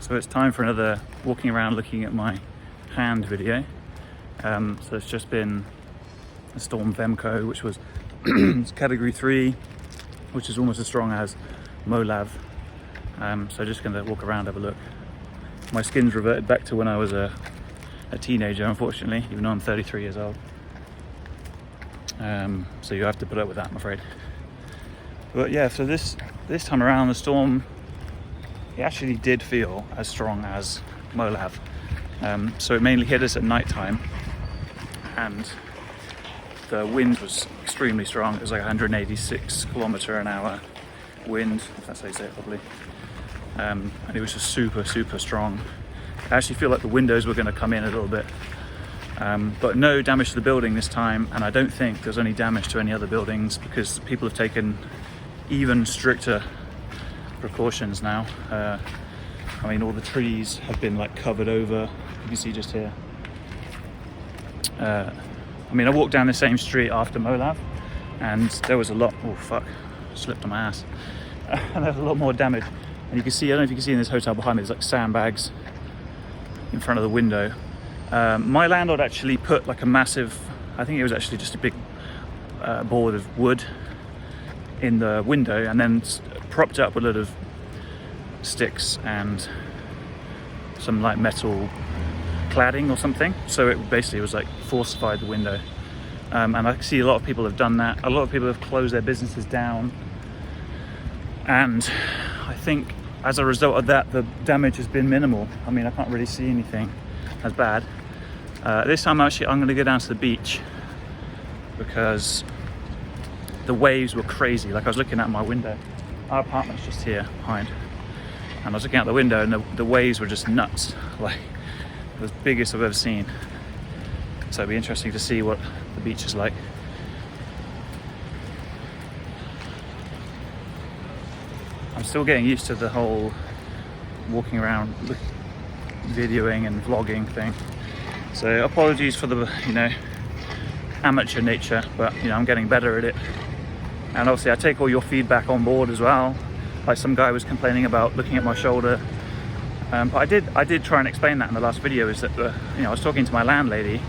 So it's time for another walking around looking at my hand video. So it's just been a storm Vamco, which was category 3, which is almost as strong as Molav. So just gonna walk around, have a look. My skin's reverted back to when I was a teenager, unfortunately, even though I'm 33 years old. So you have to put up with that, I'm afraid. But yeah, so this time around, the storm, it actually did feel as strong as Molav. So it mainly hit us at night time, and the wind was extremely strong. It was like 186 kilometer an hour wind, if that's how you say it properly. And it was just super strong. I actually feel like the windows were going to come in a little bit, but no damage to the building this time, and I don't think there's any damage to any other buildings because people have taken even stricter precautions now. I mean, all the trees have been like covered over. You can see just here. I mean, I walked down the same street after Molav, and there was a lot. Oh fuck! Slipped on my ass. And there's a lot more damage. And you can see. I don't know if you can see in this hotel behind me. There's like sandbags in front of the window. My landlord actually put like a massive. I think it was actually just a big board of wood in the window, and then propped it up with a lot of sticks and some like metal cladding or something. So it basically was like fortified the window. And I see a lot of people have done that. A lot of people have closed their businesses down. And I think as a result of that, the damage has been minimal. I mean, I can't really see anything as bad. This time I'm going to go down to the beach because the waves were crazy. Like I was looking out my window. Our apartment's just here behind. And I was looking out the window and the waves were just nuts. Like, the biggest I've ever seen. So it'd be interesting to see what the beach is like. I'm still getting used to the whole walking around, videoing and vlogging thing. So apologies for the, amateur nature, but I'm getting better at it. And obviously I take all your feedback on board as well. Like some guy was complaining about looking at my shoulder. But I did try and explain that in the last video, is that I was talking to my landlady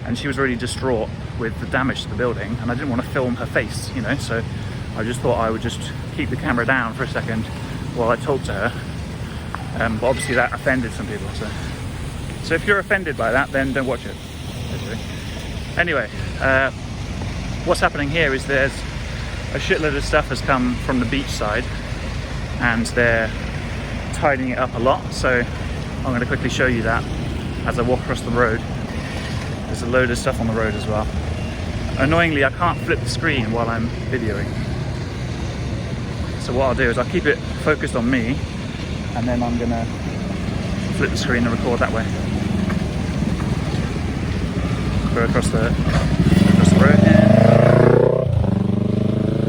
and she was really distraught with the damage to the building, and I didn't want to film her face, so I just thought I would just keep the camera down for a second while I talked to her. But obviously that offended some people, so if you're offended by that, then don't watch it. Anyway, what's happening here is there's a shitload of stuff has come from the beach side, and they're tidying it up a lot. So I'm going to quickly show you that as I walk across the road. There's a load of stuff on the road as well. Annoyingly, I can't flip the screen while I'm videoing. So what I'll do is I'll keep it focused on me, and then I'm going to flip the screen and record that way. Go across the road here.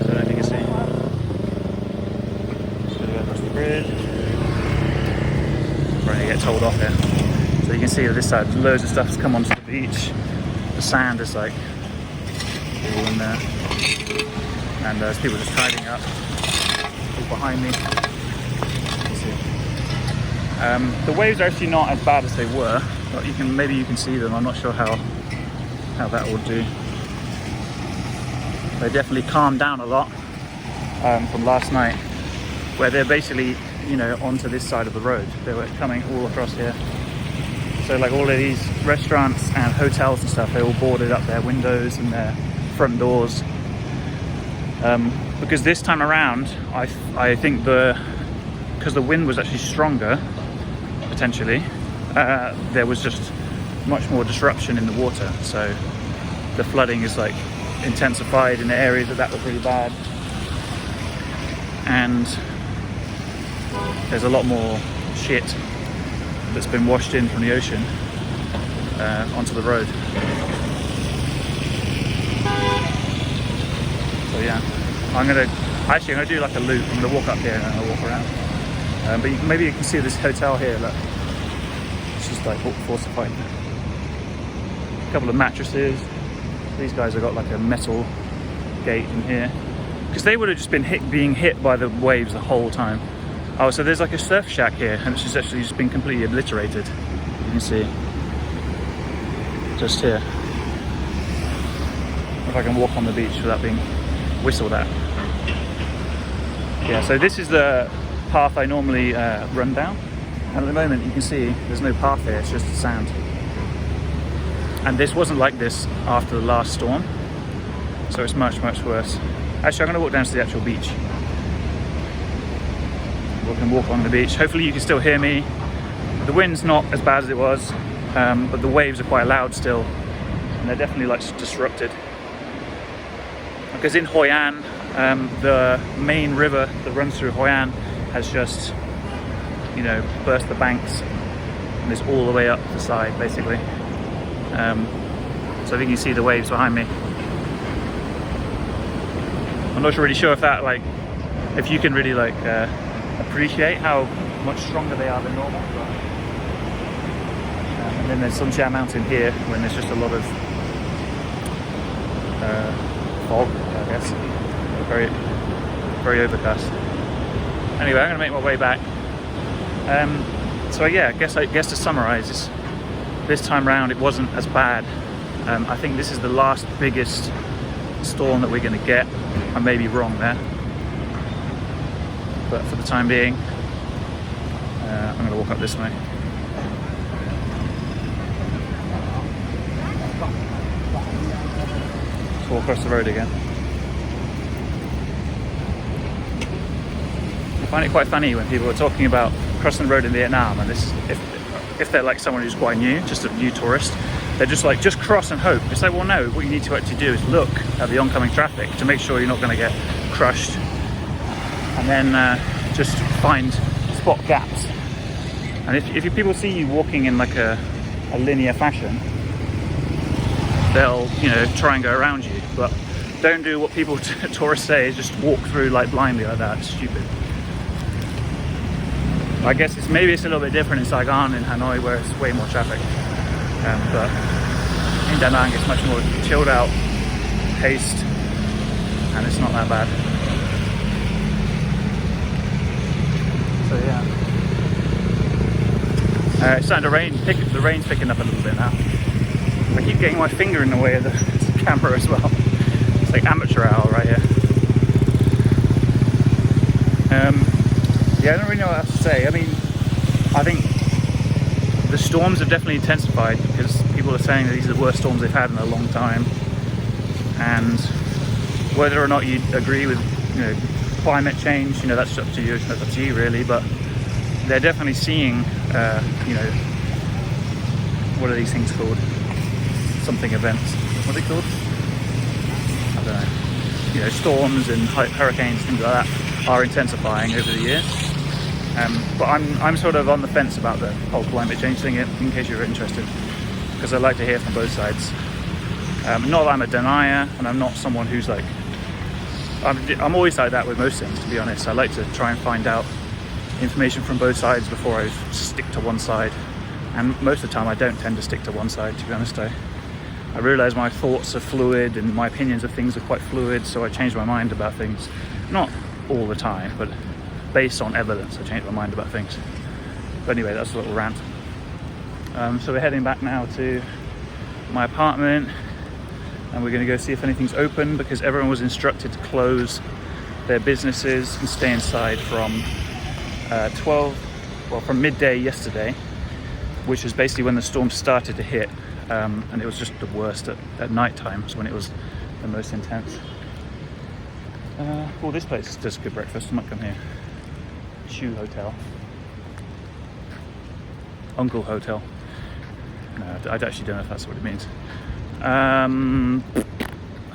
So I don't know if you can see. Just going to go across the bridge. We're going to get told off here. So you can see that this side, loads of stuff has come onto the beach. The sand is like all in there. And there's people just tidying up. All behind me. You can see. The waves are actually not as bad as they were, but maybe you can see them. I'm not sure how that will do. They definitely calmed down a lot from last night, where they're basically, onto this side of the road. They were coming all across here. So like all of these restaurants and hotels and stuff, they all boarded up their windows and their front doors. Because this time around, I think because the wind was actually stronger, potentially, there was just much more disruption in the water. So the flooding is like intensified in the area that was really bad. And there's a lot more shit that's been washed in from the ocean onto the road. So yeah, I'm gonna do like a loop. I'm gonna walk up here and then I'll walk around. But maybe you can see this hotel here. Look, it's just like fortified. A couple of mattresses. These guys have got like a metal gate in here, because they would have just been being hit by the waves the whole time. Oh, so there's like a surf shack here, and it's just actually just been completely obliterated. You can see just here. If I can walk on the beach without being whistled at. Yeah, so this is the path I normally run down, and at the moment you can see there's no path here, it's just sand. And this wasn't like this after the last storm, so it's much, much worse. Actually, I'm going to walk down to the actual beach. We can walk on the beach. Hopefully you can still hear me. The wind's not as bad as it was, but the waves are quite loud still, and they're definitely like disrupted. Because in Hoi An, the main river that runs through Hoi An has just, you know, burst the banks, and it's all the way up the side basically. So I think you see the waves behind me. I'm not really sure if that, like, if you can really like appreciate how much stronger they are than normal. But, and then there's Sun Chia Mountain here when there's just a lot of fog, I guess. Very, very overcast. Anyway, I'm going to make my way back. So yeah, I guess to summarise, this time round it wasn't as bad. I think this is the last biggest storm that we're going to get. I may be wrong there, but for the time being, I'm going to walk up this way. Let's walk across the road again. I find it quite funny when people are talking about crossing the road in Vietnam, and this, if they're like someone who's quite new, just a new tourist, they're just like, just cross and hope. It's like, well, no, what you need to actually do is look at the oncoming traffic to make sure you're not going to get crushed, and then just spot gaps. And if people see you walking in like a linear fashion, they'll, you know, try and go around you. But don't do what people tourists say, is just walk through like blindly like that. It's stupid. I guess maybe it's a little bit different in Saigon and Hanoi, where it's way more traffic. But in Da Nang it's much more chilled out, paced, and it's not that bad. So yeah, it's starting to rain. The rain's picking up a little bit now. I keep getting my finger in the way of the camera as well. It's like amateur hour right here. Yeah, I don't really know what else to say. I mean, I think the storms have definitely intensified, because people are saying that these are the worst storms they've had in a long time. And whether or not you agree with, you know, climate change, you know, that's up to you. That's up to you really. But they're definitely seeing, you know, what are these things called? Something events. What are they called? I don't know. You know, storms and hurricanes, things like that, are intensifying over the years. But I'm sort of on the fence about the whole climate change thing, in case you're interested, because I like to hear from both sides. Not that I'm a denier, and I'm not someone who's like, I'm always like that with most things, to be honest. I like to try and find out information from both sides before I stick to one side. And most of the time I don't tend to stick to one side, to be honest. I realise my thoughts are fluid and my opinions of things are quite fluid, so I change my mind about things. Not all the time, but based on evidence I change my mind about things. But anyway, that's a little rant. So we're heading back now to my apartment, and we're going to go see if anything's open, because everyone was instructed to close their businesses and stay inside from from midday yesterday, which was basically when the storm started to hit, and it was just the worst at night times, when it was the most intense. Well, this place does good breakfast. I might come here. Chu Hotel, Uncle Hotel. No, I actually don't know if that's what it means. I don't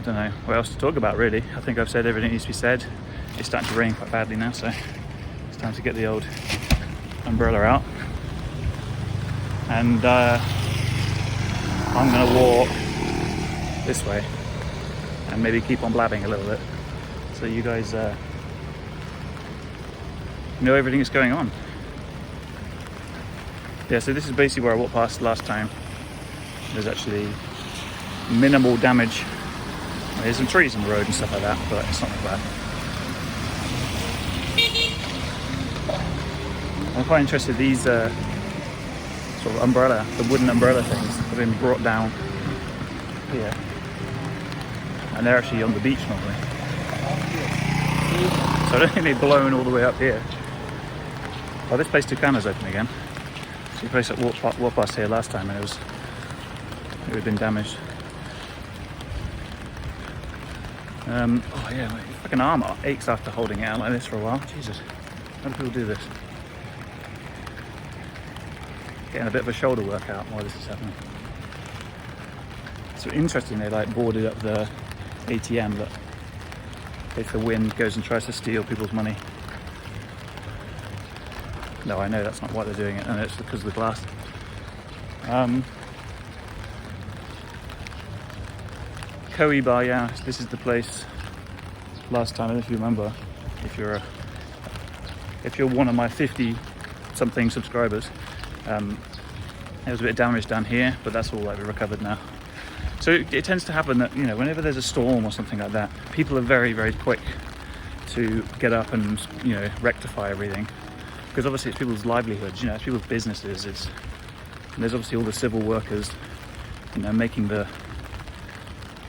know what else to talk about really. I think I've said everything that needs to be said. It's starting to rain quite badly now, so it's time to get the old umbrella out. And I'm gonna walk this way and maybe keep on blabbing a little bit, so you guys know everything that's going on. Yeah, so this is basically where I walked past last time. There's actually minimal damage. There's some trees on the road and stuff like that, but it's not that bad. I'm quite interested. These sort of umbrella, the wooden umbrella things, have been brought down here, and they're actually on the beach normally. So I don't think they've blown all the way up here. Oh, this place Tucana's open again. It's the place that walked past here last time, and it had been damaged. Oh yeah, my fucking arm aches after holding it out like this for a while. Jesus, how do people do this? Getting a bit of a shoulder workout while this is happening. So interesting, they like boarded up the ATM that if the wind goes and tries to steal people's money. No, I know that's not why they're doing it, and it's because of the glass. Koiba, yeah, this is the place. Last time, I don't know if you remember, if you're one of my 50-something subscribers, there was a bit of damage down here, but that's all like recovered now. So it tends to happen that, you know, whenever there's a storm or something like that, people are very, very quick to get up and, you know, rectify everything, because obviously it's people's livelihoods, you know, it's people's businesses. And there's obviously all the civil workers, you know, making the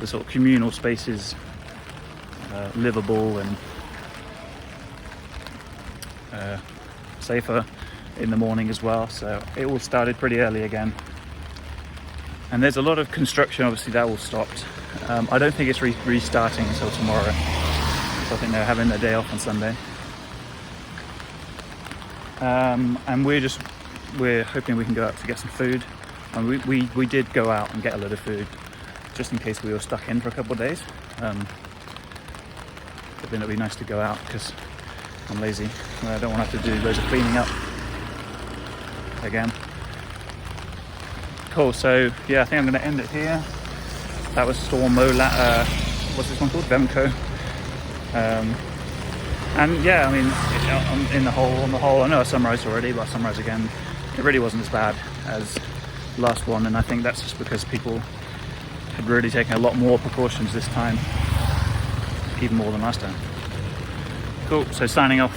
sort of communal spaces livable and safer in the morning as well. So it all started pretty early again, and there's a lot of construction. Obviously that all stopped. I don't think it's restarting until tomorrow, so I think they're having their day off on Sunday. And we're hoping we can go out to get some food, and we did go out and get a lot of food just in case we were stuck in for a couple of days. I think it'd be nice to go out because I'm lazy and I don't want to have to do loads of cleaning up again. Cool, so yeah, I think I'm going to end it here. That was Storm what's this one called? Vamco. And yeah, I mean, on the whole, I know I summarised already, but I'll summarise again. It really wasn't as bad as the last one, and I think that's just because people had really taken a lot more precautions this time, even more than last time. Cool, so signing off.